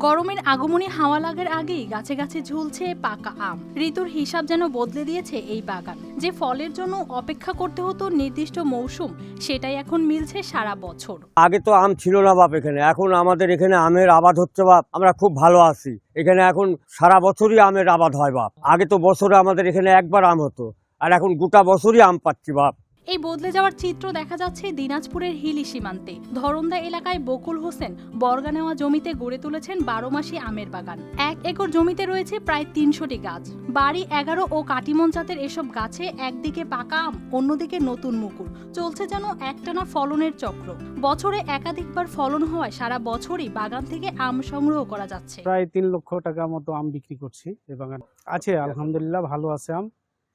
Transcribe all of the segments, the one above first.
গরমের আগমনী হাওয়া লাগার আগেই গাছে গাছে ঝুলছে পাকা আম। ঋতুর হিসাব যেন বদলে দিয়েছে এই বাগান। যে ফলের জন্য অপেক্ষা করতে হতো নির্দিষ্ট মৌসুম, সেটাই এখন মিলছে সারা বছর। আগে তো আম ছিল না বাপ এখানে, এখন আমাদের এখানে আমের আবাদ হচ্ছে বাপ। আমরা খুব ভালো আছি এখানে, এখন সারা বছরই আমের আবাদ হয় বাপ। আগে তো বছরে আমাদের এখানে একবার আম হতো, আর এখন গোটা বছরই আম পাচ্ছি বাপ। এই বদলে যাওয়ার চিত্র দেখা যাচ্ছে দিনাজপুরের হিলি সীমান্তে। ধরমদা এলাকায় বকুল হোসেন বর্গা নেওয়া জমিতে গড়ে তুলেছেন 12 মাসি আমের বাগান। 1 একর জমিতে রয়েছে প্রায় 300টি গাছ। বাড়ি 11 ও কাটিমন জাতের এসব গাছে একদিকে পাকা আম, অন্যদিকে নতুন মুকুল। চলছে যেন একটানা ফলনের চক্র। বছরে একাধিকবার ফলন হওয়ায় সারা বছরই বাগান থেকে আম সংগ্রহ করা যাচ্ছে। প্রায় 3 লক্ষ টাকা মতো আম বিক্রি করছি। এই বাগান আছে, আলহামদুলিল্লাহ ভালো আছে আম,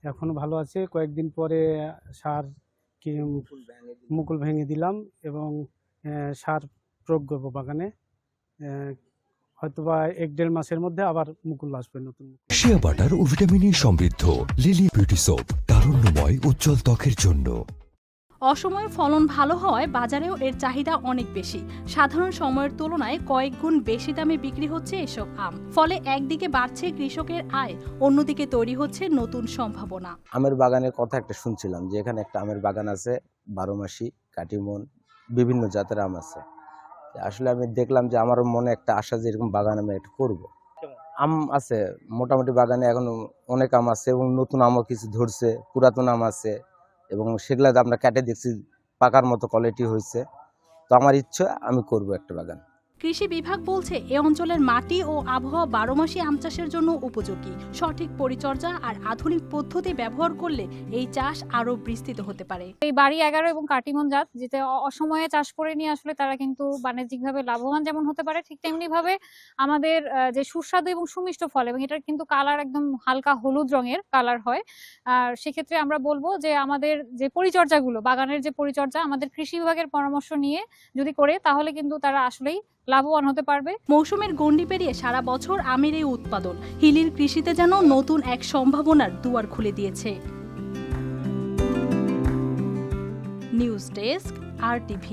এখনো ভালো আছে। কয়েকদিন পরে সার কি মুকুল ভেঙে দিলাম এবং সার প্রয়োগ করবো বাগানে। হয়তোবা 1-1.5 মাসের মধ্যে আবার মুকুল আসবে, নতুন মুকুল। শিয়া বাটার ও ভিটামিনে সমৃদ্ধ লিলি বিউটি সোপ, তারুণ্যময় উজ্জ্বল ত্বকের জন্য। অসময়ে ফলন ভালো হওয়ায় বাজারেও এর চাহিদা অনেক বেশি। সাধারণ সময়ের তুলনায় কয়েক গুণ বেশি দামে বিক্রি হচ্ছে এসব আম। ফলে একদিকে বাড়ছে কৃষকের আয়, অন্যদিকে তৈরি হচ্ছে নতুন সম্ভাবনা। আমের বাগানের কথা একটা শুনছিলাম যে এখানে একটা আমের বাগান আছে, 12 মাসি, কাটিমন, বিভিন্ন জাতের আম আছে। আসলে আমি দেখলাম যে আমার মনে একটা আশা যে এরকম বাগান আমি একটা করবো। আম আছে মোটামুটি বাগানে, এখন অনেক আম আছে এবং নতুন আমও কিছু ধরছে, পুরাতন আম আছে এবং সেগুলা আমরা কেটে দেখছি পাকার মতো কোয়ালিটি হয়েছে। তো আমার ইচ্ছা আমি করব একটা বাগান। কৃষি বিভাগ বলছে এ অঞ্চলের মাটি ও আবহাওয়া 12 মাসি আম চাষের জন্য উপযোগী। সঠিক পরিচর্যা আর আধুনিক পদ্ধতি ব্যবহার করলে এই চাষ আরো বিস্তৃত হতে পারে। এই বাড়ি 11 এবং কাটিমন জাত, যেটা অসময়ে চাষ করে নিয়ে আসলে তারা কিন্তু বাণিজ্যিকভাবে লাভবান যেমন হতে পারে, ঠিক তেমনি ভাবে আমাদের যে সুস্বাদু এবং সুমিষ্ট ফল, এবং এটার কিন্তু কালার একদম হালকা হলুদ রঙের কালার হয়। আর সেক্ষেত্রে আমরা বলবো যে আমাদের যে পরিচর্যাগুলো, বাগানের যে পরিচর্যা আমাদের কৃষি বিভাগের পরামর্শ নিয়ে যদি করে, তাহলে কিন্তু তারা আসলেই লাভবান হতে পারবে। মৌসুমের গণ্ডি পেরিয়ে সারা বছর আমের এই উৎপাদন হিলির কৃষিতে যেন নতুন এক সম্ভাবনার দুয়ার খুলে দিয়েছে। News desk, RTV।